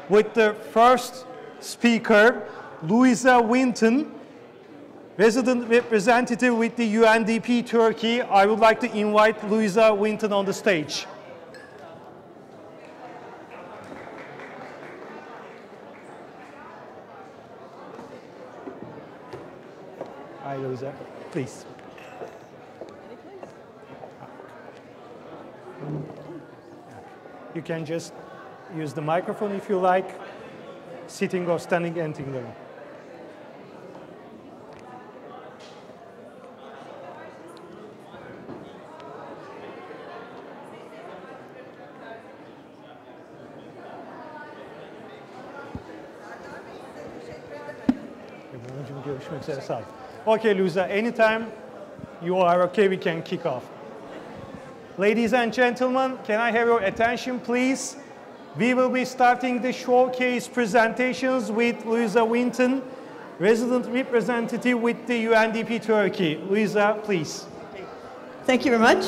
with the first speaker, Louisa Vinton, resident representative with the UNDP Turkey. I would like to invite Louisa Vinton on the stage. Hi, Louisa. Please. You can just use the microphone if you like, sitting or standing, anything there. Okay, Louisa, anytime you are okay, we can kick off. Ladies and gentlemen, can I have your attention, please? We will be starting the showcase presentations with Louisa Vinton, resident representative with the UNDP Turkey. Louisa, please. Thank you very much.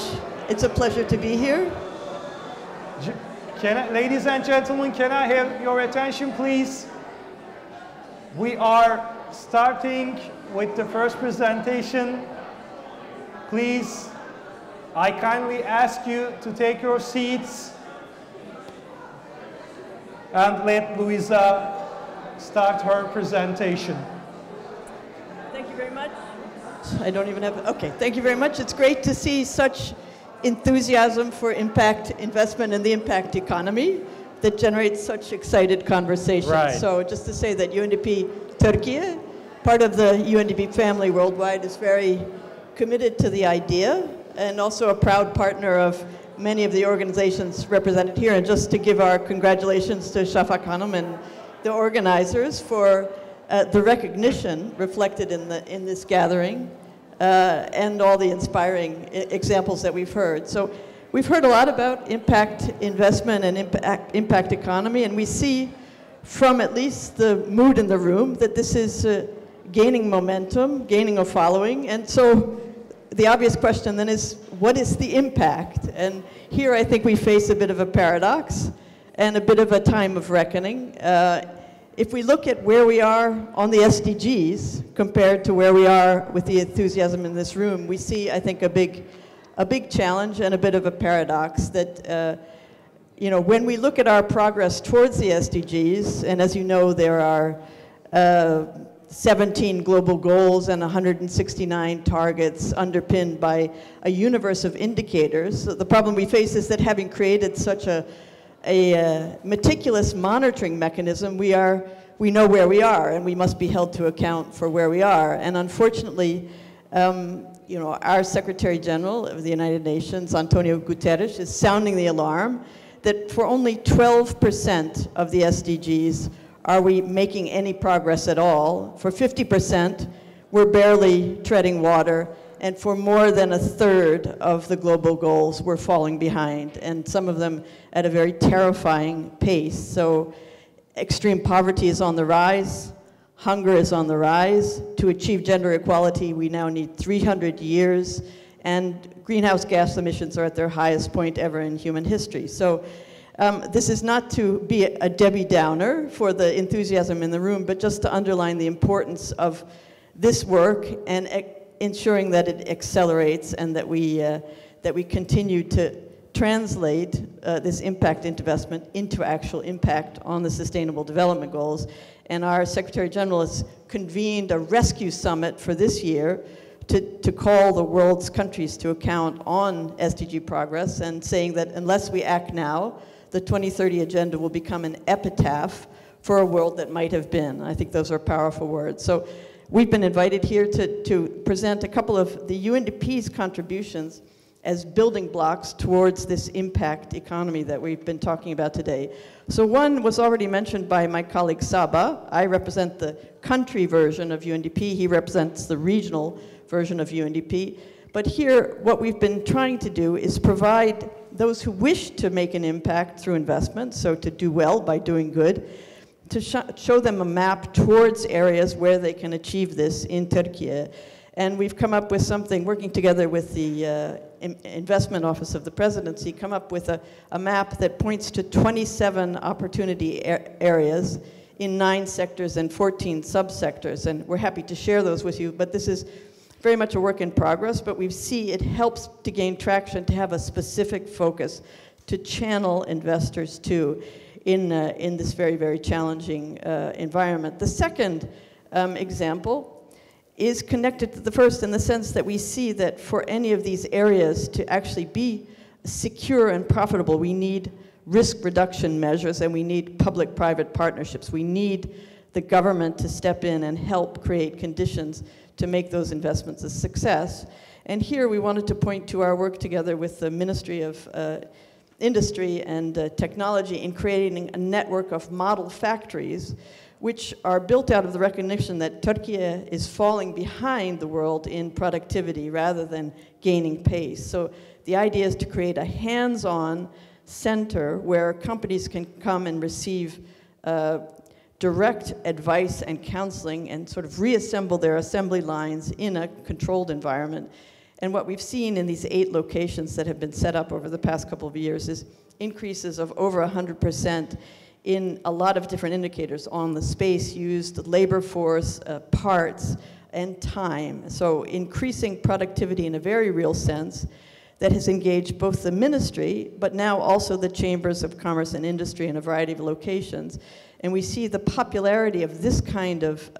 It's a pleasure to be here. Ladies and gentlemen, can I have your attention, please? We are starting with the first presentation. Please, I kindly ask you to take your seats and let Louisa start her presentation. Thank you very much. I don't even have, okay, thank you very much. It's great to see such enthusiasm for impact investment and the impact economy that generates such excited conversations. Right. So just to say that UNDP Türkiye, part of the UNDP family worldwide, is very committed to the idea and also a proud partner of many of the organizations represented here. And just to give our congratulations to Hakan and the organizers for the recognition reflected in this gathering and all the inspiring examples that we've heard. So we've heard a lot about impact investment and impact economy, and we see from at least the mood in the room that this is gaining momentum, gaining a following. And so the obvious question then is, what is the impact? And here I think we face a bit of a paradox and a bit of a time of reckoning. If we look at where we are on the SDGs compared to where we are with the enthusiasm in this room, we see, I think, a big challenge and a bit of a paradox that, you know, when we look at our progress towards the SDGs, and as you know, there are 17 global goals and 169 targets underpinned by a universe of indicators. So the problem we face is that having created such a meticulous monitoring mechanism, we know where we are, and we must be held to account for where we are. And unfortunately, you know, our Secretary General of the United Nations, Antonio Guterres, is sounding the alarm that for only 12% of the SDGs are we making any progress at all. For 50%, we're barely treading water. And for more than a third of the global goals, we're falling behind, and some of them at a very terrifying pace. So extreme poverty is on the rise. Hunger is on the rise. To achieve gender equality, we now need 300 years. And greenhouse gas emissions are at their highest point ever in human history. So this is not to be a Debbie Downer for the enthusiasm in the room, but just to underline the importance of this work and ensuring that it accelerates and that we continue to translate this impact investment into actual impact on the Sustainable Development Goals. And our Secretary General has convened a rescue summit for this year to call the world's countries to account on SDG progress, and saying that unless we act now, the 2030 agenda will become an epitaph for a world that might have been. I think those are powerful words. So we've been invited here to present a couple of the UNDP's contributions as building blocks towards this impact economy that we've been talking about today. So one was already mentioned by my colleague Saba. I represent the country version of UNDP. He represents the regional version of UNDP. But here, what we've been trying to do is provide those who wish to make an impact through investment, so to do well by doing good, to show them a map towards areas where they can achieve this in Türkiye. And we've come up with something, working together with the Investment Office of the Presidency come up with a map that points to 27 opportunity areas in 9 sectors and 14 subsectors, and we're happy to share those with you, but this is very much a work in progress, but we see it helps to gain traction to have a specific focus to channel investors to in this very, very challenging environment. The second example is connected to the first in the sense that we see that for any of these areas to actually be secure and profitable, we need risk reduction measures and we need public-private partnerships. We need the government to step in and help create conditions to make those investments a success. And here we wanted to point to our work together with the Ministry of Industry and Technology in creating a network of model factories which are built out of the recognition that Türkiye is falling behind the world in productivity rather than gaining pace. So the idea is to create a hands-on center where companies can come and receive direct advice and counseling and sort of reassemble their assembly lines in a controlled environment. And what we've seen in these 8 locations that have been set up over the past couple of years is increases of over 100% in a lot of different indicators on the space used, labor force, parts, and time. So increasing productivity in a very real sense that has engaged both the ministry, but now also the chambers of commerce and industry in a variety of locations. And we see the popularity of this kind of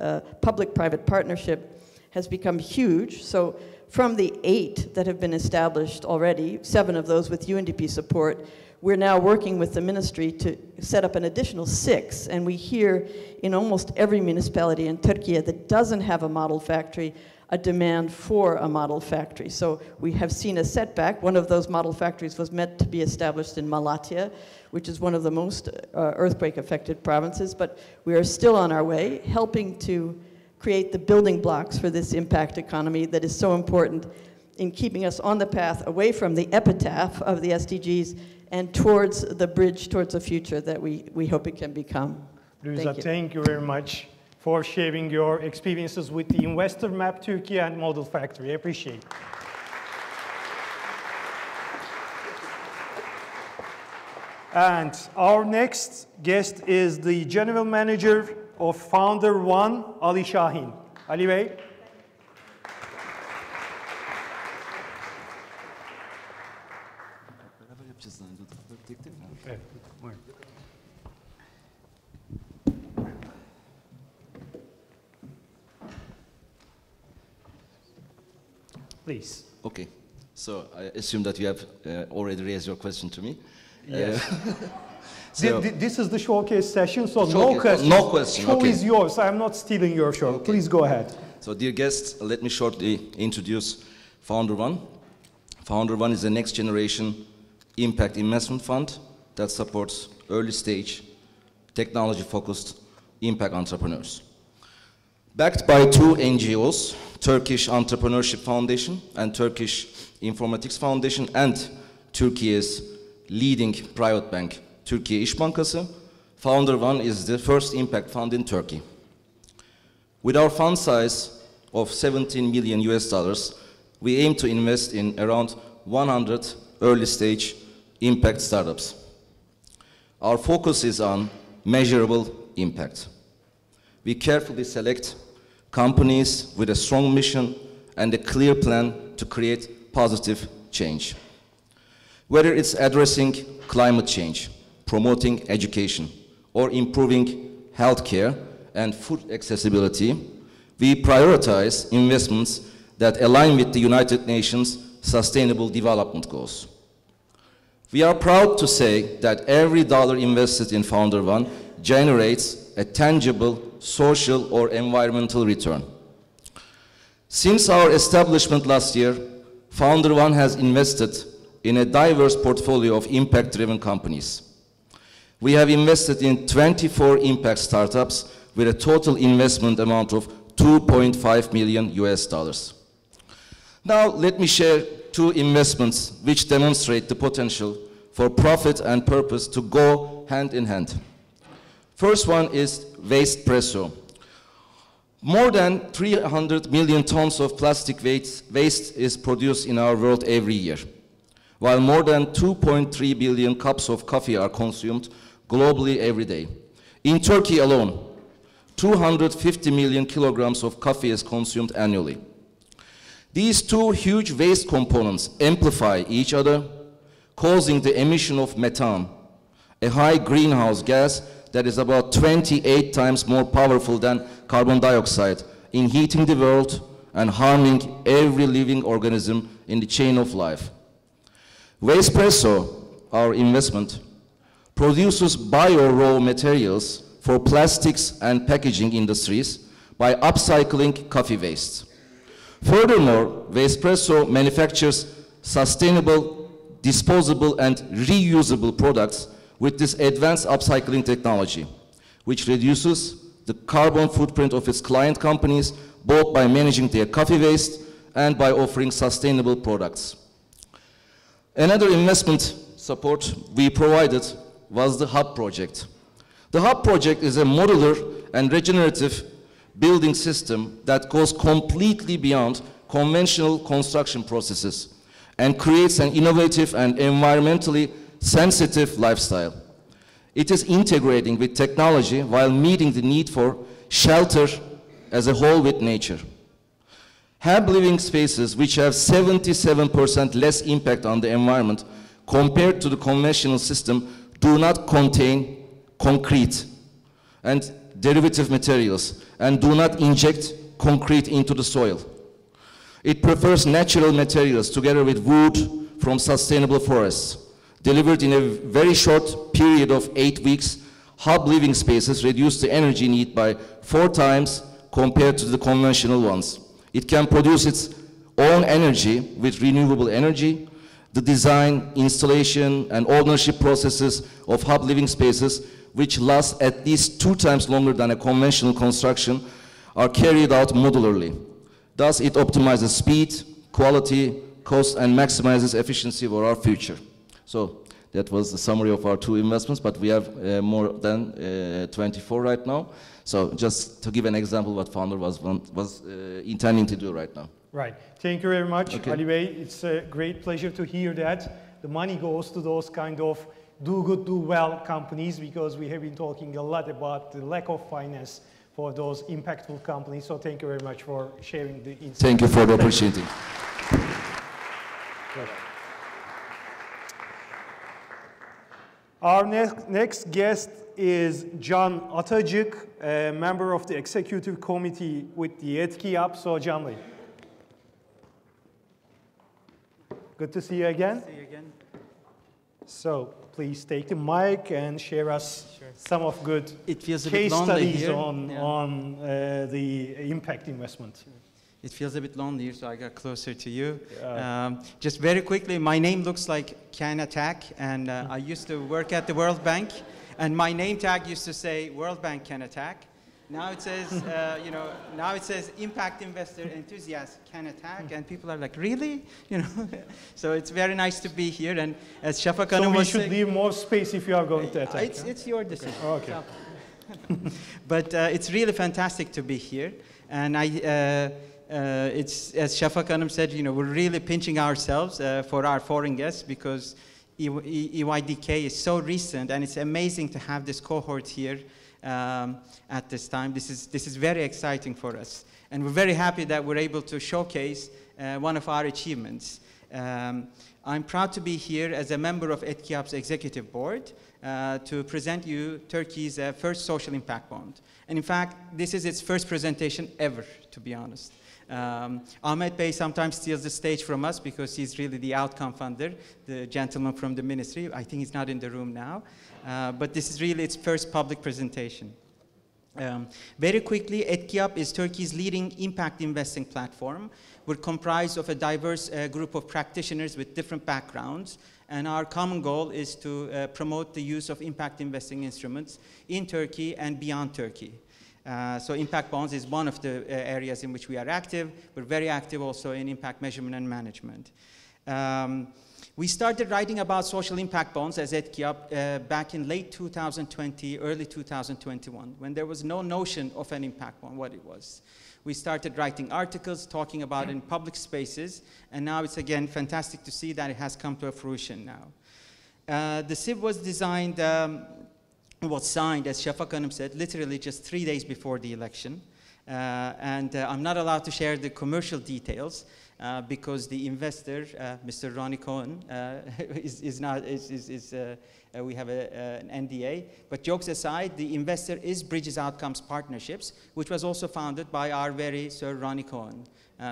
public-private partnership has become huge. So from the 8 that have been established already, 7 of those with UNDP support, we're now working with the ministry to set up an additional 6, and we hear in almost every municipality in Türkiye that doesn't have a model factory, a demand for a model factory. So we have seen a setback. One of those model factories was meant to be established in Malatya, which is one of the most earthquake-affected provinces, but we are still on our way, helping to create the building blocks for this impact economy that is so important in keeping us on the path away from the epitaph of the SDGs and towards the bridge towards a future that we hope it can become. Louisa, thank you very much for sharing your experiences with the Investor Map Turkey and Model Factory. I appreciate it. And our next guest is the General Manager of Founder One, Ali Şahin. Ali Bey. Please. Okay. So I assume that you have already raised your question to me. Yes. So this is the showcase session, so showcase, no question. No question. Show okay. is yours. I'm not stealing your show. Okay. Please go ahead. So dear guests, let me shortly introduce Founder One. Founder One is a next generation impact investment fund that supports early stage, technology-focused impact entrepreneurs. Backed by 2 NGOs, Turkish Entrepreneurship Foundation and Turkish Informatics Foundation, and Turkey's leading private bank, Türkiye İş Bankası, Founder One is the first impact fund in Turkey. With our fund size of $17 million, we aim to invest in around 100 early stage impact startups. Our focus is on measurable impact. We carefully select companies with a strong mission and a clear plan to create positive change. Whether it's addressing climate change, promoting education, or improving healthcare and food accessibility, we prioritize investments that align with the United Nations Sustainable Development Goals. We are proud to say that every dollar invested in Founder One generates a tangible social or environmental return. Since our establishment last year, Founder One has invested in a diverse portfolio of impact-driven companies. We have invested in 24 impact startups with a total investment amount of $2.5 million. Now let me share 2 investments which demonstrate the potential for profit and purpose to go hand in hand. First one is Waste Presso. More than 300 million tons of plastic waste is produced in our world every year, while more than 2.3 billion cups of coffee are consumed globally every day. In Turkey alone, 250 million kilograms of coffee is consumed annually. These two huge waste components amplify each other, causing the emission of methane, a high greenhouse gas that is about 28 times more powerful than carbon dioxide in heating the world and harming every living organism in the chain of life. Wastepresso, our investment, produces bio-raw materials for plastics and packaging industries by upcycling coffee waste. Furthermore, Wastepresso manufactures sustainable, disposable, and reusable products with this advanced upcycling technology, which reduces the carbon footprint of its client companies, both by managing their coffee waste and by offering sustainable products. Another investment support we provided was the Hub project. The Hub project is a modular and regenerative building system that goes completely beyond conventional construction processes and creates an innovative and environmentally sensitive lifestyle. It is integrating with technology while meeting the need for shelter as a whole with nature. Hub living spaces, which have 77% less impact on the environment compared to the conventional system, do not contain concrete and derivative materials and do not inject concrete into the soil. It prefers natural materials together with wood from sustainable forests. Delivered in a very short period of 8 weeks, Hub living spaces reduce the energy need by 4 times compared to the conventional ones. It can produce its own energy with renewable energy. The design, installation, and ownership processes of Hub living spaces, which last at least 2 times longer than a conventional construction, are carried out modularly. Thus, it optimizes speed, quality, cost, and maximizes efficiency for our future. So that was the summary of our 2 investments, but we have more than 24 right now. So just to give an example what founder was intending to do right now. Right. Thank you very much, Okay. Ali Bey. It's a great pleasure to hear that the money goes to those kind of do good, do well companies, because we have been talking a lot about the lack of finance for those impactful companies. So thank you very much for sharing the insights. Thank you for the opportunity. Our next guest is Can Atacık, a member of the executive committee with the Etkiyap. So Can Bey. Good to see you again. See you again. So please take the mic and share us some of good It feels a case bit lonely studies here. on the impact investment. It feels a bit lonely here, so I got closer to you. Just very quickly, my name looks like Can Attack, and I used to work at the World Bank, and my name tag used to say World Bank Can Attack. Now it says, now it says Impact Investor Enthusiast Can Attack, and people are like, really? So it's very nice to be here, and as Şafak So Hanım we was should saying, leave more space if you are going to attack. it's your decision. Okay. But it's really fantastic to be here, and it's, as Şafak Hanım said, we're really pinching ourselves for our foreign guests, because EYDK is so recent, and it's amazing to have this cohort here at this time. This is very exciting for us, and we're very happy that we're able to showcase one of our achievements. I'm proud to be here as a member of Etkiyap's executive board to present you Turkey's first social impact bond. And in fact, this is its first presentation ever, to be honest. Ahmet Bey sometimes steals the stage from us because he's really the outcome funder, the gentleman from the ministry. I think he's not in the room now. But this is really its first public presentation. Very quickly, Etkiyap is Turkey's leading impact investing platform. We're comprised of a diverse group of practitioners with different backgrounds, and our common goal is to promote the use of impact investing instruments in Turkey and beyond Turkey. So impact bonds is one of the areas in which we are active. We're very active also in impact measurement and management. We started writing about social impact bonds as Etkiyap back in late 2020, early 2021, when there was no notion of an impact bond, what it was. We started writing articles, talking about it in public spaces, and now it's again fantastic to see that it has come to a fruition now. The SIB was designed, was signed, as Hakan said, literally just 3 days before the election. I'm not allowed to share the commercial details because the investor, Mr. Ronnie Cohen, we have an NDA. But jokes aside, the investor is Bridges Outcomes Partnerships, which was also founded by our very Sir Ronnie Cohen.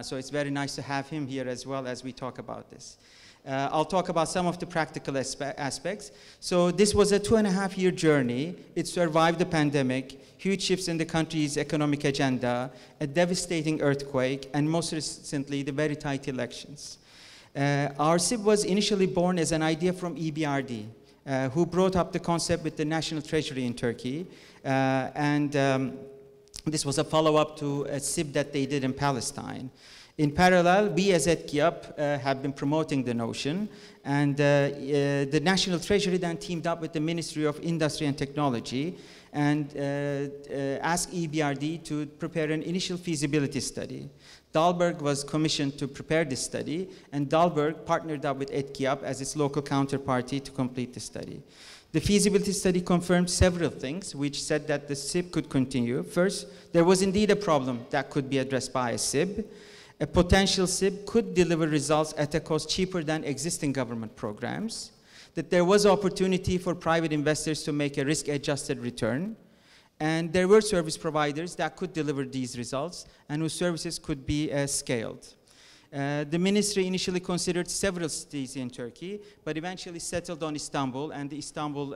So it's very nice to have him here as well as we talk about this. I'll talk about some of the practical aspects. So this was a 2.5-year journey. It survived the pandemic, huge shifts in the country's economic agenda, a devastating earthquake, and most recently, the very tight elections. Our SIB was initially born as an idea from EBRD, who brought up the concept with the National Treasury in Turkey. This was a follow-up to a SIB that they did in Palestine. In parallel, we as Etkiyap have been promoting the notion, and the National Treasury then teamed up with the Ministry of Industry and Technology and asked EBRD to prepare an initial feasibility study. Dalberg was commissioned to prepare this study, and Dalberg partnered up with Etkiyap as its local counterparty to complete the study. The feasibility study confirmed several things which said that the SIB could continue. First, there was indeed a problem that could be addressed by a SIB. A potential SIB could deliver results at a cost cheaper than existing government programs, that there was opportunity for private investors to make a risk-adjusted return, and there were service providers that could deliver these results and whose services could be scaled. The ministry initially considered several cities in Turkey, but eventually settled on Istanbul and the Istanbul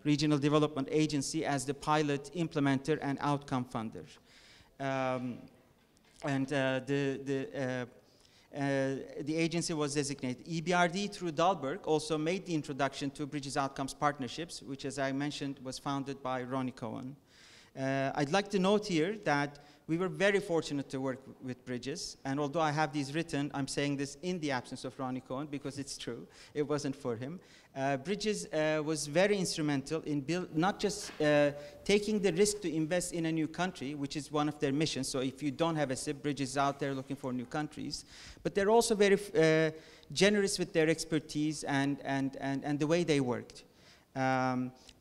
Regional Development Agency as the pilot implementer and outcome funder. The agency was designated. EBRD through Dalberg also made the introduction to Bridges Outcomes Partnerships, which, as I mentioned, was founded by Ronnie Cohen. I'd like to note here that we were very fortunate to work with Bridges, and although I have these written, I'm saying this in the absence of Ronnie Cohen because it's true. It wasn't for him. Bridges was very instrumental in not just taking the risk to invest in a new country, which is one of their missions. So if you don't have a SIB, Bridges is out there looking for new countries. But they're also very generous with their expertise and the way they worked.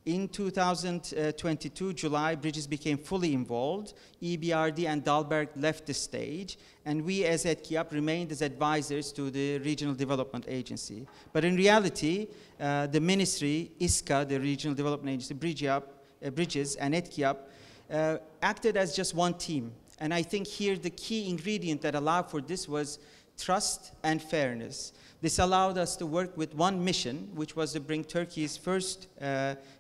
In 2022, July, Bridges became fully involved. EBRD and Dalberg left the stage, and we as Etkiyap remained as advisors to the Regional Development Agency. But in reality, the ministry, ISKA, the Regional Development Agency, Bridges and Etkiyap, acted as just one team. And I think here the key ingredient that allowed for this was trust and fairness. This allowed us to work with one mission, which was to bring Turkey's first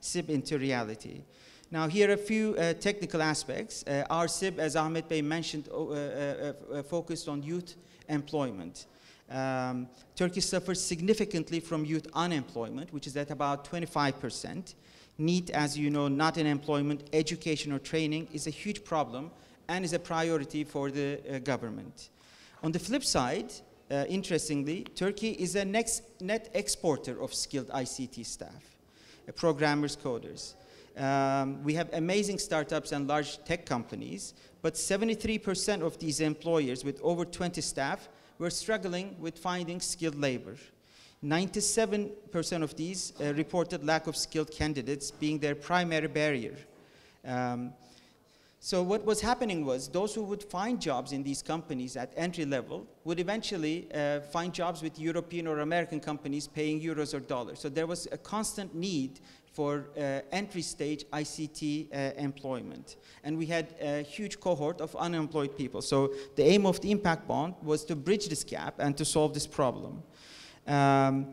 SIB into reality. Now, here are a few technical aspects. Our SIB, as Ahmet Bey mentioned, focused on youth employment. Turkey suffers significantly from youth unemployment, which is at about 25%. Need, as you know, not in employment, education or training is a huge problem and is a priority for the government. On the flip side, interestingly, Turkey is a net exporter of skilled ICT staff, programmers, coders. We have amazing startups and large tech companies, but 73% of these employers with over 20 staff were struggling with finding skilled labor. 97% of these reported lack of skilled candidates being their primary barrier. So what was happening was those who would find jobs in these companies at entry level would eventually find jobs with European or American companies paying euros or dollars. So there was a constant need for entry stage ICT employment. And we had a huge cohort of unemployed people. So the aim of the Impact Bond was to bridge this gap and to solve this problem. The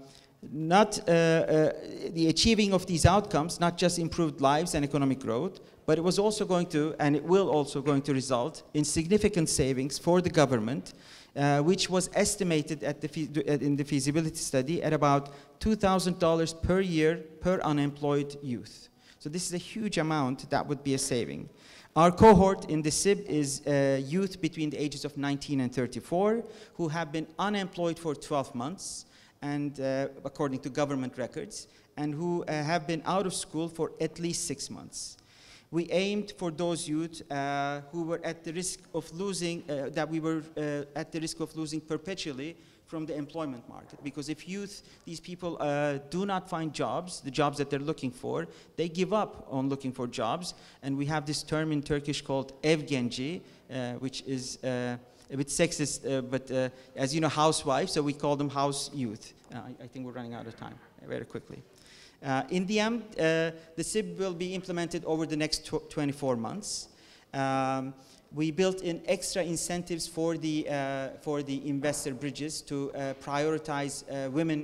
achieving of these outcomes not just improved lives and economic growth, but it was also going to, and it will also going to result in significant savings for the government, which was estimated at in the feasibility study at about $2,000 per year per unemployed youth. So this is a huge amount that would be a saving. Our cohort in the SIB is youth between the ages of 19 and 34 who have been unemployed for 12 months and according to government records, and who have been out of school for at least 6 months. We aimed for those youth who were at the risk of losing, at the risk of losing perpetually from the employment market. Because if youth, these people do not find jobs, the jobs that they're looking for, they give up on looking for jobs. And we have this term in Turkish called ev genci, which is a bit sexist, but as you know, housewife, so we call them house youth. I think we're running out of time very quickly. In the end, the SIB will be implemented over the next 24 months. We built in extra incentives for the investor bridges to prioritize women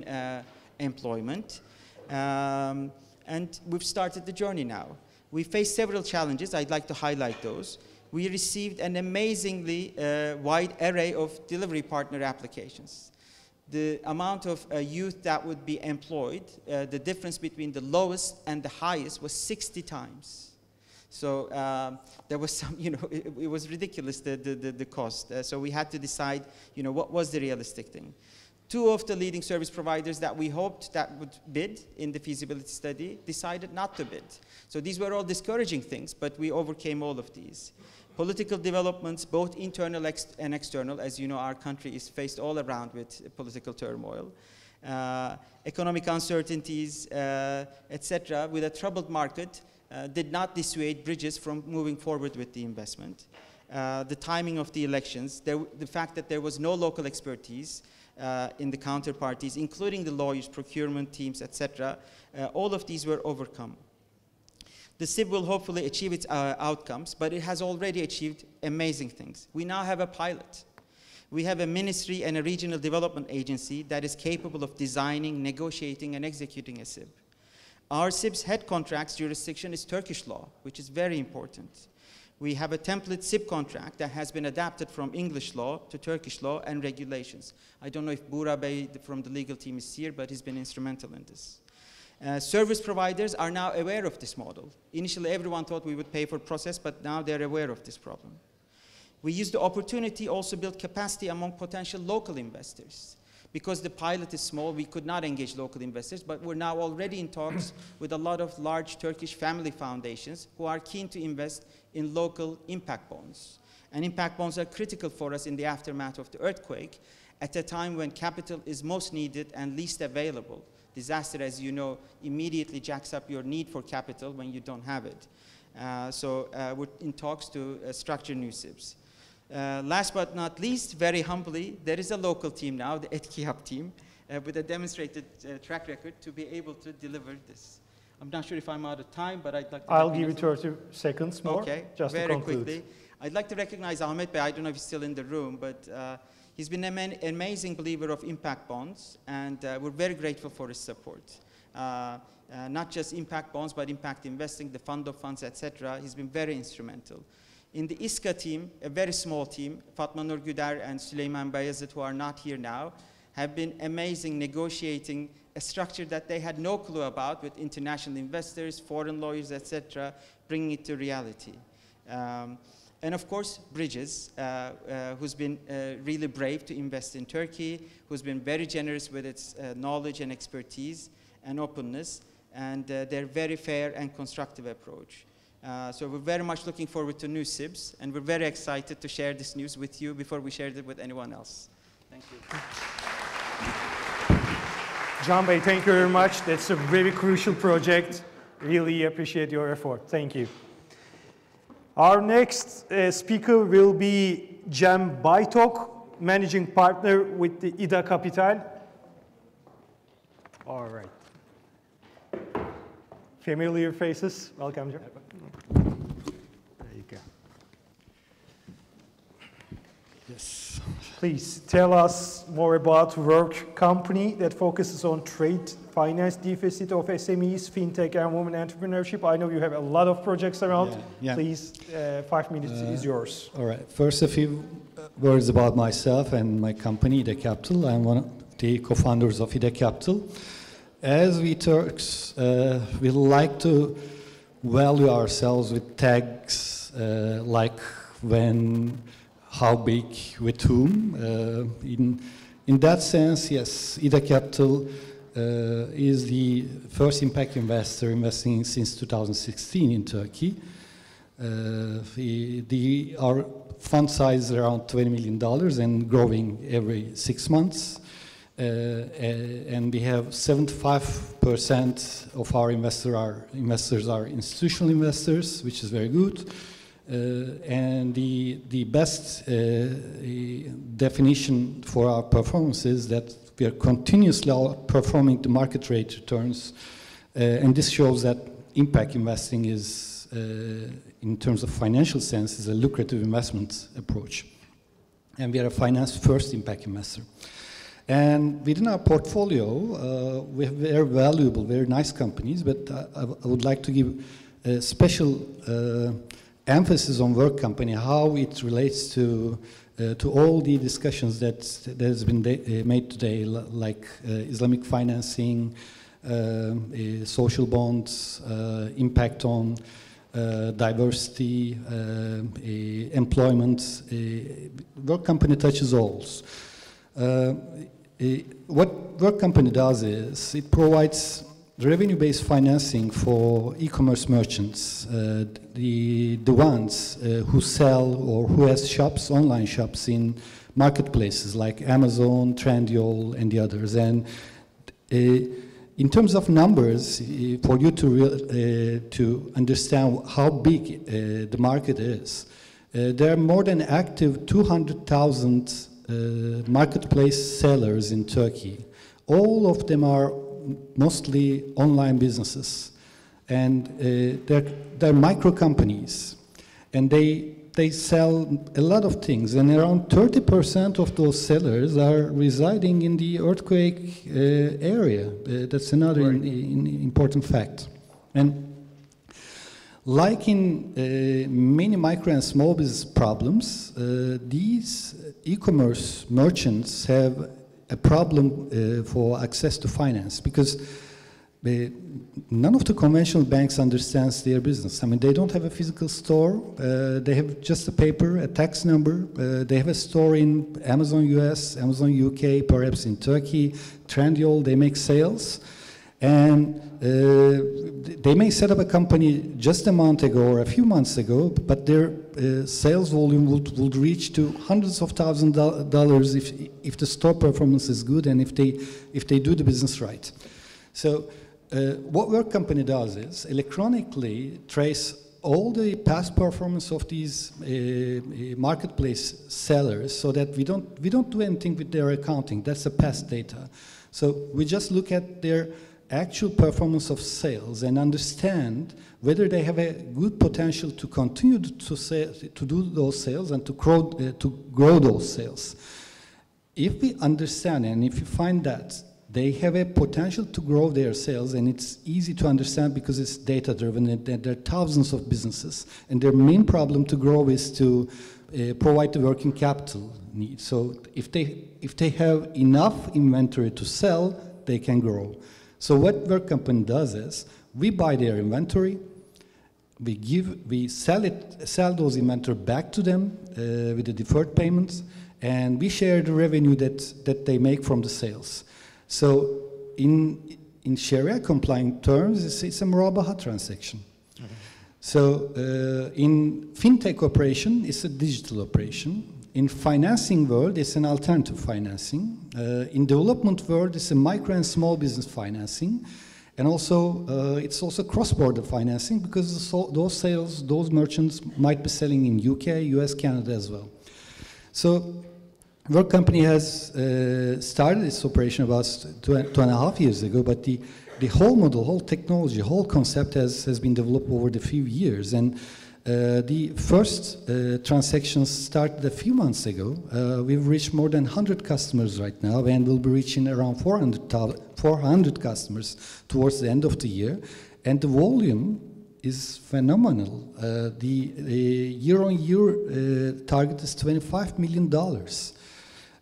employment. And we've started the journey now. We faced several challenges. I'd like to highlight those. We received an amazingly wide array of delivery partner applications. The amount of youth that would be employed, the difference between the lowest and the highest was 60 times. So there was some, you know, it was ridiculous, the cost. So we had to decide, you know, what was the realistic thing. 2 of the leading service providers that we hoped that would bid in the feasibility study decided not to bid. So these were all discouraging things, but we overcame all of these. Political developments, both internal and external, as you know, our country is faced all around with political turmoil. Economic uncertainties, etc., with a troubled market, did not dissuade bridges from moving forward with the investment. The timing of the elections, the fact that there was no local expertise in the counterparties, including the lawyers, procurement teams, etc., all of these were overcome. The SIB will hopefully achieve its outcomes, but it has already achieved amazing things. We now have a pilot. We have a ministry and a regional development agency that is capable of designing, negotiating, and executing a SIB. Our SIB's head contracts jurisdiction is Turkish law, which is very important. We have a template SIB contract that has been adapted from English law to Turkish law and regulations. I don't know if Buğra Bey from the legal team is here, but he's been instrumental in this. Service providers are now aware of this model. Initially, everyone thought we would pay for process, but now they're aware of this problem. We used the opportunity also build capacity among potential local investors. Because the pilot is small, we could not engage local investors, but we're now already in talks with a lot of large Turkish family foundations who are keen to invest in local impact bonds. And impact bonds are critical for us in the aftermath of the earthquake, at a time when capital is most needed and least available. Disaster, as you know, immediately jacks up your need for capital when you don't have it. So we're in talks to structure new SIBs. Last but not least, very humbly, there is a local team now, the Etkiyap team, with a demonstrated track record to be able to deliver this. I'm not sure if I'm out of time, but I'd like to... I'll give you 30 seconds more, okay, just very to conclude. Quickly. I'd like to recognize Ahmet Bey. I don't know if he's still in the room, but he's been an amazing believer of impact bonds, and we're very grateful for his support. Not just impact bonds, but impact investing, the fund of funds, etc. He's been very instrumental. In the ISKA team, a very small team, Fatma Nur Güder and Süleyman Bayezid, who are not here now, have been amazing negotiating a structure that they had no clue about with international investors, foreign lawyers, etc., bringing it to reality. And of course, Bridges, who's been really brave to invest in Turkey, who's been very generous with its knowledge and expertise and openness, and their very fair and constructive approach. So we're very much looking forward to new SIBs, and we're very excited to share this news with you before we share it with anyone else. Thank you. Can Bey, thank you very much. That's a very crucial project. Really appreciate your effort. Thank you. Our next speaker will be Cem Baytok, Managing Partner with the idacapital. All right. Familiar faces. Welcome, Cem. There you go. Yes. Please tell us more about work company that focuses on trade finance deficit of SMEs, fintech, and women entrepreneurship. I know you have a lot of projects around. Yeah. Please, 5 minutes is yours. All right. First, a few words about myself and my company, idacapital. I'm one of the co-founders of idacapital. As we Turks, we like to value ourselves with tags like when, how big, with whom. In in that sense, yes, idacapital is the first impact investor investing since 2016 in Turkey. Our fund size is around $20 million and growing every 6 months. And we have 75% of our investors are institutional investors, which is very good. And the best definition for our performance is that we are continuously outperforming the market rate returns. And this shows that impact investing is, in terms of financial sense, is a lucrative investment approach. And we are a finance-first impact investor. And within our portfolio, we have very valuable, very nice companies, but I would like to give a special emphasis on work company, how it relates to all the discussions that has been made today, like Islamic financing, social bonds, impact on diversity, employment. Work company touches all. What work company does is it provides revenue-based financing for e-commerce merchants, the ones who sell or who has shops, online shops in marketplaces like Amazon, Trendyol, and the others. And in terms of numbers, for you to understand how big the market is, there are more than active 200,000 marketplace sellers in Turkey. All of them are mostly online businesses, and they're micro companies, and they sell a lot of things, and around 30% of those sellers are residing in the earthquake area. That's another important fact. And like in many micro and small business problems, these e-commerce merchants have a problem for access to finance, because none of the conventional banks understands their business. I mean, they don't have a physical store. They have just a paper, a tax number. They have a store in Amazon US, Amazon UK, perhaps in Turkey, Trendyol. They make sales. And they may set up a company just a month ago or a few months ago, but their sales volume would reach to hundreds of thousands of dollars if the store performance is good and if they do the business right. So what work company does is electronically trace all the past performance of these marketplace sellers, so that we don't do anything with their accounting. That's the past data. So we just look at their actual performance of sales and understand whether they have a good potential to continue to do those sales and to grow those sales. If we understand and if you find that they have a potential to grow their sales, and it's easy to understand because it's data driven, and there are thousands of businesses, and their main problem to grow is to provide the working capital need. So if they have enough inventory to sell, they can grow. So what work company does is we buy their inventory, we sell those inventory back to them with the deferred payments, and we share the revenue that they make from the sales. So in Sharia compliant terms, it's a murabaha transaction. Mm-hmm. So in fintech operation, it's a digital operation. In financing world, it's an alternative financing. In development world, it's a micro and small business financing. And also, it's also cross-border financing, because those merchants might be selling in UK, US, Canada as well. So work company has started its operation about two and a half years ago, but the whole model, whole technology, whole concept has been developed over the few years. And the first transactions started a few months ago. We've reached more than 100 customers right now, and we'll be reaching around 400 customers towards the end of the year. And the volume is phenomenal. The year-on-year target is $25 million.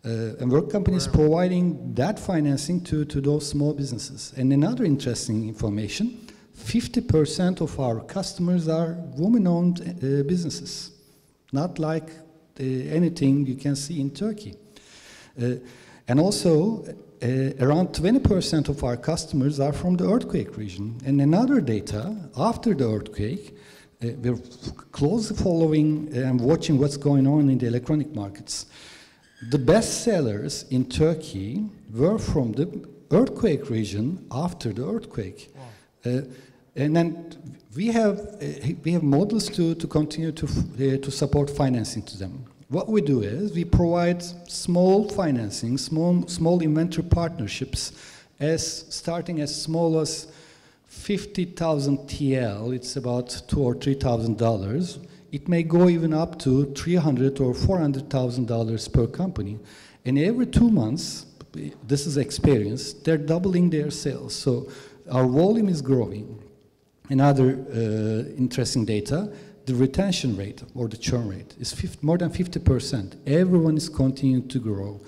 And work company is providing that financing to those small businesses. And another interesting information, 50% of our customers are women-owned businesses, not like anything you can see in Turkey. And also, around 20% of our customers are from the earthquake region. And another data, after the earthquake, we're closely following and watching what's going on in the electronic markets. The best sellers in Turkey were from the earthquake region after the earthquake. Wow. And then we have models to continue to support financing to them. What we do is we provide small financing, small inventory partnerships, starting as small as 50,000 TL. It's about $2,000 or $3,000. It may go even up to $300,000 or $400,000 per company. And every 2 months, this is experience, they're doubling their sales. So our volume is growing. Another interesting data, the retention rate or the churn rate is more than 50%. Everyone is continuing to grow.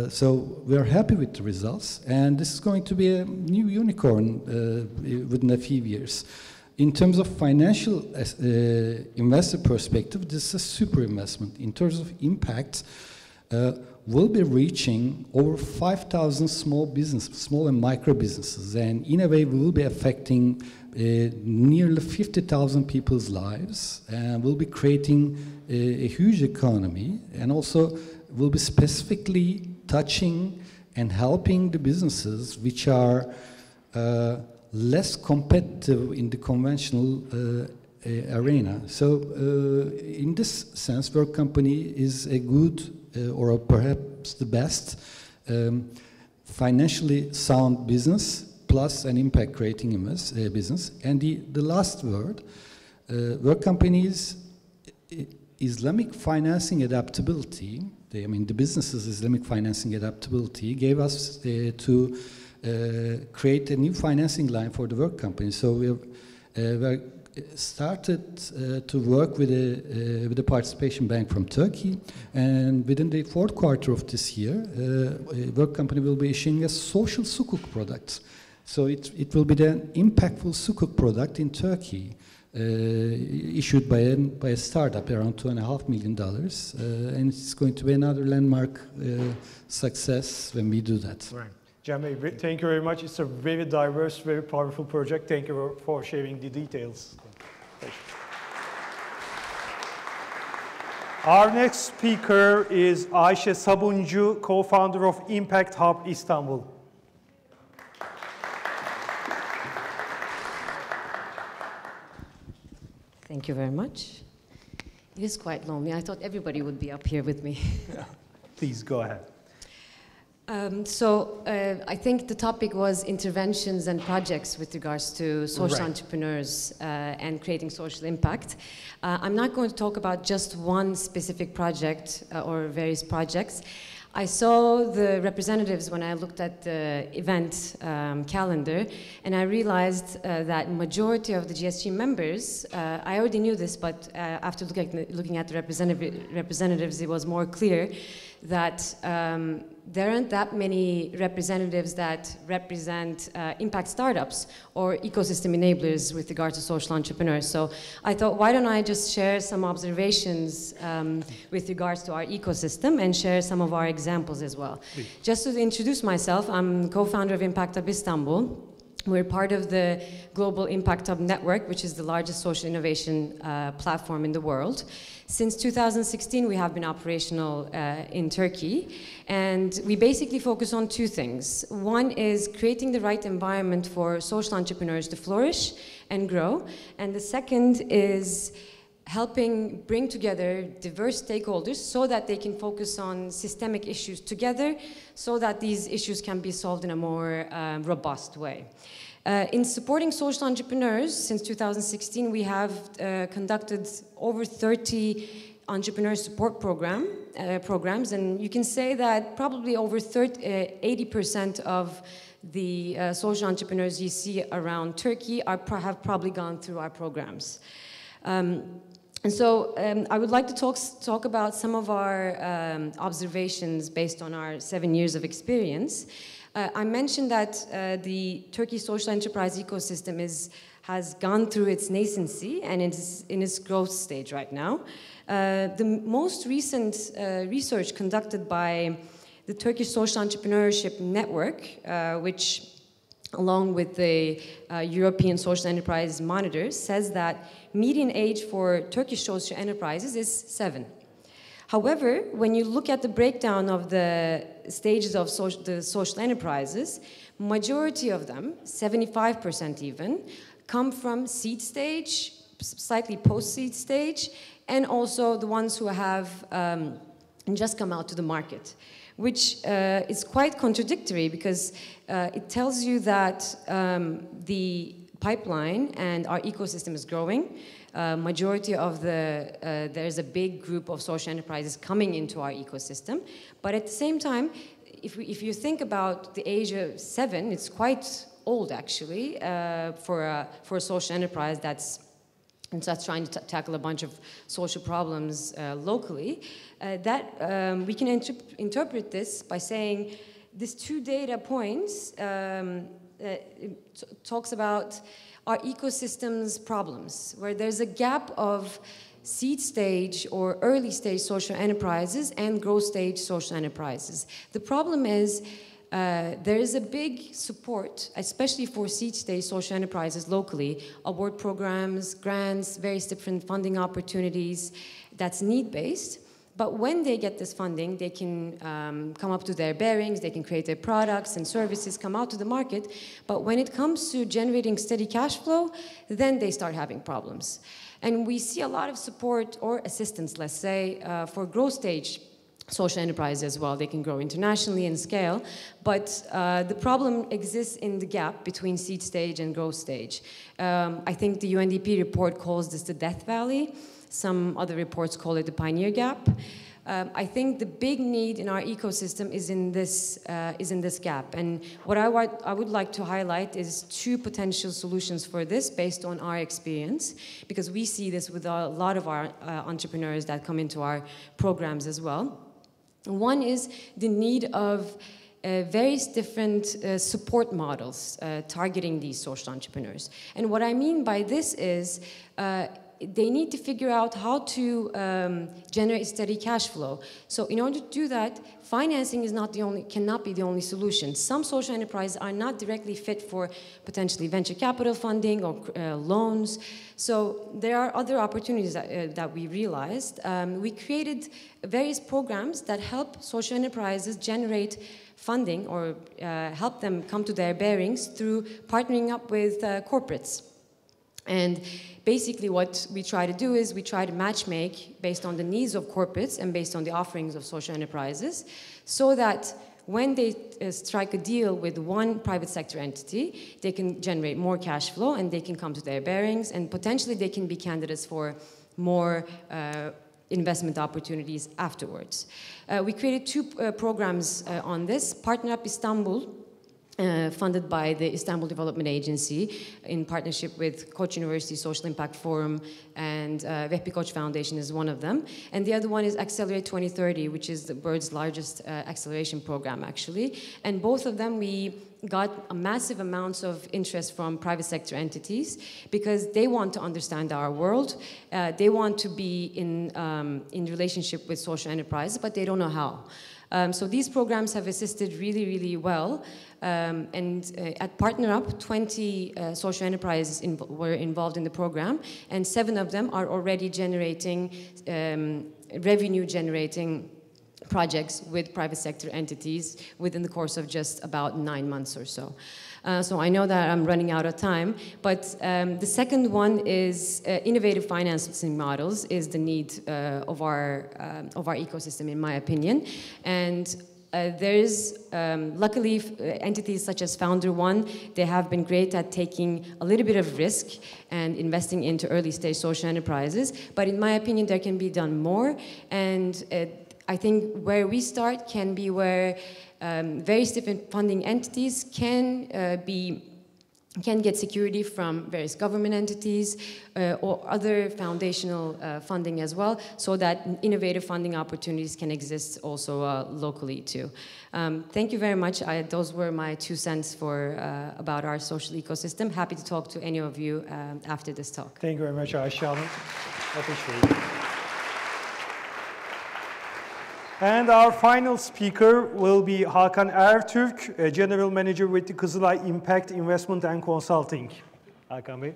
So we're happy with the results, and this is going to be a new unicorn within a few years. In terms of financial investor perspective, this is a super investment. In terms of impact, we'll be reaching over 5,000 small and micro businesses, and in a way we will be affecting nearly 50,000 people's lives, and we'll be creating a huge economy, and also we'll be specifically touching and helping the businesses which are less competitive in the conventional arena. So in this sense, our company is a good or perhaps the best financially sound business plus an impact creating business. And the last word, our company's Islamic financing adaptability, the business's Islamic financing adaptability gave us to create a new financing line for the work company. So we started to work with a participation bank from Turkey, and within the 4th quarter of this year, work company will be issuing a social sukuk product. So it will be the impactful sukuk product in Turkey, issued by a startup around $2.5 million, and it's going to be another landmark success when we do that. Right. Cem, thank you very much. It's a very diverse, very powerful project. Thank you for sharing the details. Our next speaker is Ayşe Sabuncu, co-founder of Impact Hub Istanbul. Thank you very much. It is quite lonely. I thought everybody would be up here with me. Yeah. Please go ahead. I think the topic was interventions and projects with regards to social entrepreneurs and creating social impact. I'm not going to talk about just one specific project or various projects. I saw the representatives when I looked at the event calendar, and I realized that majority of the GSG members, I already knew this, but after looking at the representatives, it was more clear that there aren't that many representatives that represent impact startups or ecosystem enablers with regard to social entrepreneurs. So I thought, why don't I just share some observations with regards to our ecosystem and share some of our examples as well. Please. Just to introduce myself, I'm co-founder of Impact Hub Istanbul. We're part of the Global Impact Hub Network, which is the largest social innovation platform in the world. Since 2016, we have been operational in Turkey, and we basically focus on two things. One is creating the right environment for social entrepreneurs to flourish and grow, and the second is helping bring together diverse stakeholders so that they can focus on systemic issues together so that these issues can be solved in a more robust way. In supporting social entrepreneurs, since 2016, we have conducted over 30 entrepreneur support programs, and you can say that probably over 80% of the social entrepreneurs you see around Turkey have probably gone through our programs. And so I would like to talk about some of our observations based on our 7 years of experience. I mentioned that the Turkish social enterprise ecosystem has gone through its nascency and is in its growth stage right now. The most recent research conducted by the the Turkish Social Entrepreneurship Network, which along with the European Social Enterprise Monitor, says that median age for Turkish social enterprises is 7. However, when you look at the breakdown of the stages of the social enterprises, majority of them, 75% even, come from seed stage, slightly post-seed stage, and also the ones who have just come out to the market, which is quite contradictory because it tells you that the pipeline and our ecosystem is growing. Majority of there's a big group of social enterprises coming into our ecosystem, but at the same time, if you think about the age of 7, it's quite old actually for a social enterprise that's trying to tackle a bunch of social problems locally. We can interpret this by saying these 2 data points talks about our ecosystem's problems, where there's a gap of seed stage or early stage social enterprises and growth stage social enterprises. The problem is there is a big support, especially for seed stage social enterprises locally, award programs, grants, various different funding opportunities that's need-based. But when they get this funding, they can come up to their bearings, they can create their products and services, come out to the market. But when it comes to generating steady cash flow, then they start having problems. And we see a lot of support or assistance, let's say, for growth stage social enterprises as well. They can grow internationally and scale, but the problem exists in the gap between seed stage and growth stage. I think the UNDP report calls this the death valley. Some other reports call it the pioneer gap. I think the big need in our ecosystem is in this gap. And what I would like to highlight is 2 potential solutions for this based on our experience, because we see this with a lot of our entrepreneurs that come into our programs as well. One is the need of various different support models targeting these social entrepreneurs. And what I mean by this is they need to figure out how to generate steady cash flow. So in order to do that, financing cannot be the only solution. Some social enterprises are not directly fit for potentially venture capital funding or loans. So there are other opportunities that we realized. We created various programs that help social enterprises generate funding or help them come to their bearings through partnering up with corporates. And basically what we try to do is we try to matchmake based on the needs of corporates and based on the offerings of social enterprises, so that when they strike a deal with one private sector entity, they can generate more cash flow and they can come to their bearings, and potentially they can be candidates for more investment opportunities afterwards. We created 2 programs on this. Partner Up Istanbul, funded by the Istanbul Development Agency in partnership with Koç University Social Impact Forum, and Vehbi Koç Foundation is one of them. And the other one is Accelerate 2030, which is the world's largest acceleration program, actually. And both of them, we got a massive amounts of interest from private sector entities because they want to understand our world. They want to be in relationship with social enterprises, but they don't know how. So these programs have assisted really, really well. At Partner Up, 20 social enterprises were involved in the program, and 7 of them are already generating, revenue-generating projects with private sector entities within the course of just about 9 months or so. So I know that I'm running out of time, but the second one is innovative financing models is the need of our ecosystem, in my opinion. And there is, luckily, entities such as Founder One, they have been great at taking a little bit of risk and investing into early stage social enterprises. But in my opinion, there can be done more. And I think where we start can be where various different funding entities can get security from various government entities or other foundational funding as well, so that innovative funding opportunities can exist also locally too. Thank you very much. Those were my 2 cents for about our social ecosystem. Happy to talk to any of you after this talk. Thank you very much, Ayşe. Appreciate it. And our final speaker will be Hakan Ertürk, a General Manager with the Kızılay Impact Investment and Consulting. Hakan Bey.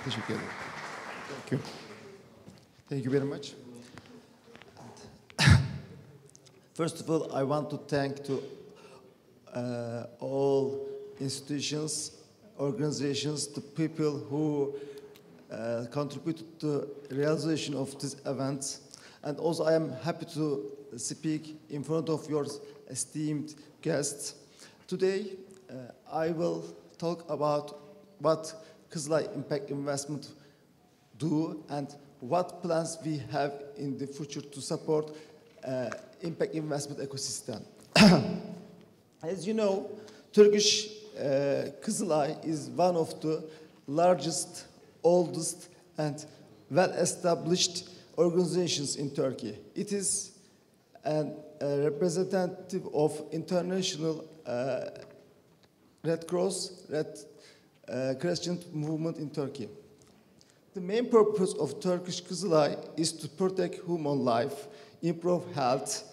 Teşekkür ederim. Thank you. Thank you very much. First of all, I want to thank to all institutions, organizations, the people who contributed to the realization of this event. And also I am happy to speak in front of your esteemed guests. Today, I will talk about what Kızılay Impact Investment do and what plans we have in the future to support impact investment ecosystem. As you know, Turkish Kızılay is one of the largest, oldest, and well-established organizations in Turkey. It is a representative of international Red Cross, Red Crescent movement in Turkey. The main purpose of Turkish Kızılay is to protect human life, improve health,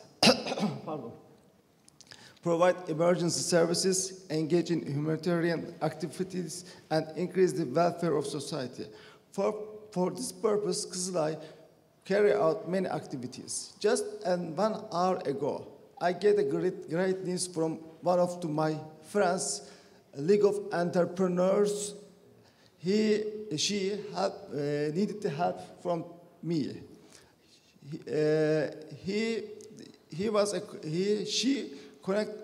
provide emergency services, engage in humanitarian activities, and increase the welfare of society. For this purpose, Kızılay carry out many activities. Just 1 hour ago, I get a great news from one of my friends, League of Entrepreneurs. She needed the help from me.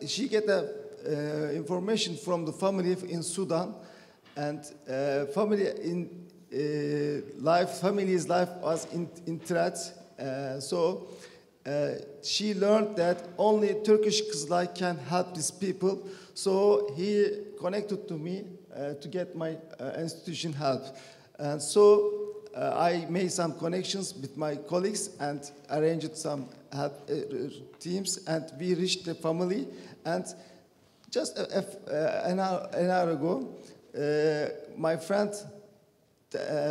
She get information from the family in Sudan, and family's life was in threat. So she learned that only Turkish Kızılay can help these people. So he connected to me to get my institution help. And so I made some connections with my colleagues and arranged some help teams, and we reached the family. And just an hour ago, my friend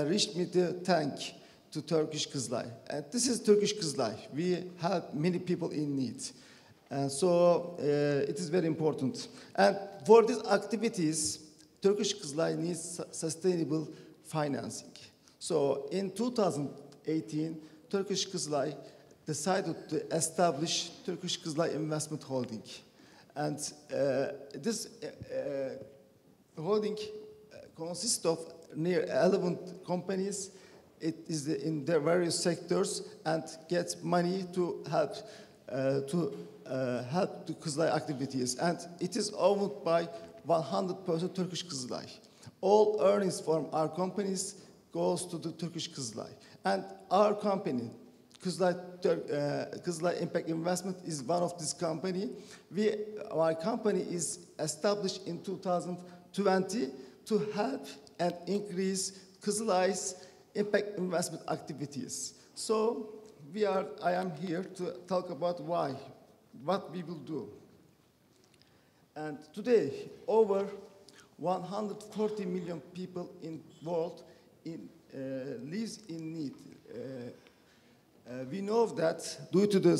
reached me the tank to Turkish Kızılay. And this is Turkish Kızılay. We help many people in need. And so it is very important. And for these activities, Turkish Kızılay needs sustainable financing. So in 2018, Turkish Kızılay decided to establish Turkish Kızılay Investment Holding. And this holding consists of near 11 companies. It is in their various sectors and gets money to help the Kızılay activities. And it is owned by 100% Turkish Kızılay. All earnings from our companies goes to the Turkish Kızılay. And our company, Kızılay Impact Investment, is one of this company. Our company is established in 2020 to help and increase Kızılay's impact investment activities. So I am here to talk about what we will do. And today, over 140 million people in the world lives in need. We know that due to the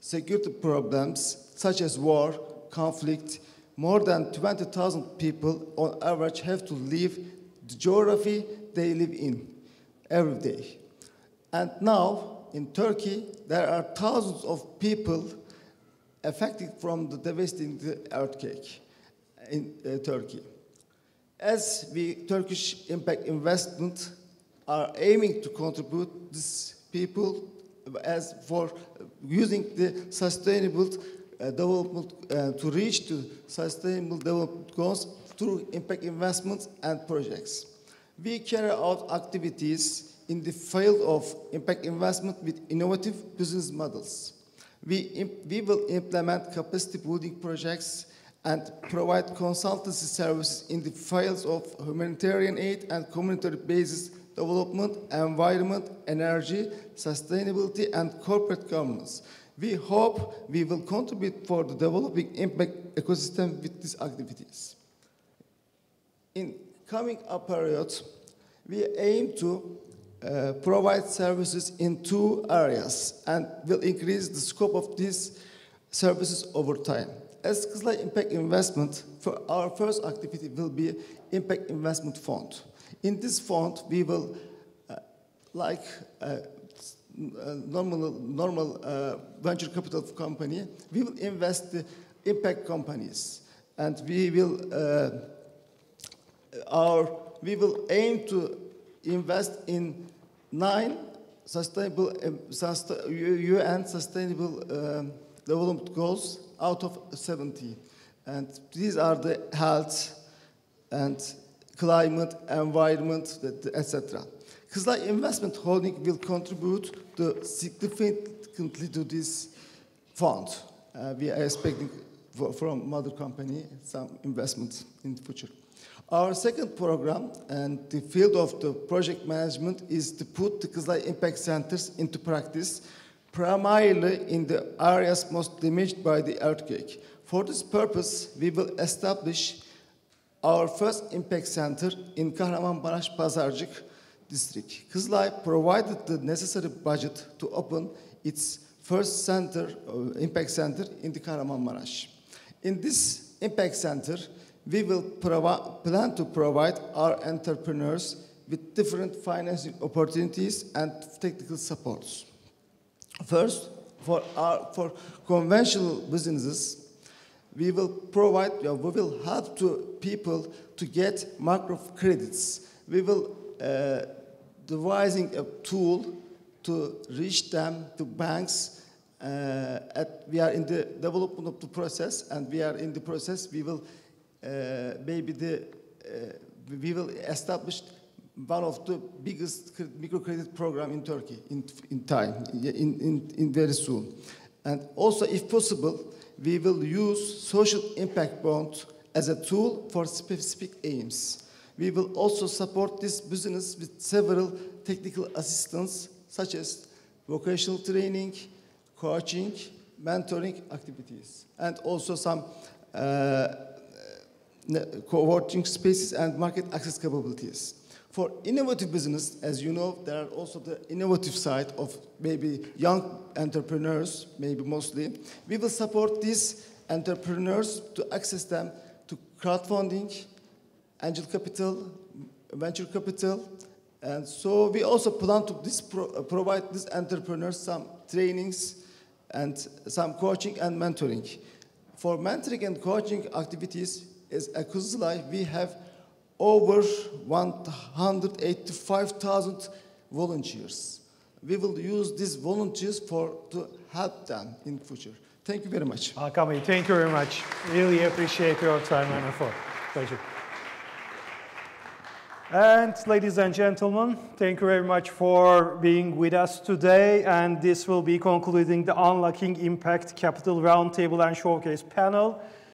security problems such as war, conflict, more than 20,000 people on average have to leave the geography they live in every day. And now in Turkey, there are thousands of people affected from the devastating earthquake in Turkey. As Turkish Impact Investment are aiming to contribute these people as for using the sustainable development to reach the sustainable development goals through impact investments and projects. We carry out activities in the field of impact investment with innovative business models. We will implement capacity building projects and provide consultancy services in the fields of humanitarian aid and community-based development, environment, energy, sustainability, and corporate governance. We hope we will contribute for the developing impact ecosystem with these activities. In coming up period, we aim to provide services in 2 areas and will increase the scope of these services over time. As Kızılay Impact Investment, for our first activity will be Impact Investment Fund. In this fund, we will, like normal venture capital company, we will invest the impact companies, and we will aim to invest in 9 sustainable UN Sustainable Development Goals out of 70, and these are the health and climate, environment, etc. Kızılay Investment Holding will contribute significantly to this fund. We are expecting from mother company some investments in the future. Our second program and the field of the project management is to put the Kızılay Impact Centers into practice, primarily in the areas most damaged by the earthquake. For this purpose, we will establish our first impact center in Kahramanmaraş Pazarcık district. Kızılay provided the necessary budget to open its first impact center in the Kahramanmaraş. In this impact center, we will plan to provide our entrepreneurs with different financing opportunities and technical supports. First, for conventional businesses, we will help people to get microcredits. We will devising a tool to reach them to banks. We are in the development of the process, and we are in the process. We will we will establish one of the biggest microcredit program in Turkey in very soon. And also, if possible, we will use social impact bond as a tool for specific aims. We will also support this business with several technical assistance, such as vocational training, coaching, mentoring activities, and also some co-working spaces and market access capabilities. For innovative business, as you know, there are also the innovative side of maybe young entrepreneurs, maybe mostly. We will support these entrepreneurs to access them to crowdfunding, angel capital, venture capital, and so we also plan to provide these entrepreneurs some trainings and some coaching and mentoring. For mentoring and coaching activities, as a Kızılay, we have over 185,000 volunteers. We will use these volunteers to help them in the future. Thank you very much. Hakan, thank you very much. Really appreciate your time and effort. Pleasure. And ladies and gentlemen, thank you very much for being with us today. And this will be concluding the Unlocking Impact Capital Roundtable and Showcase panel.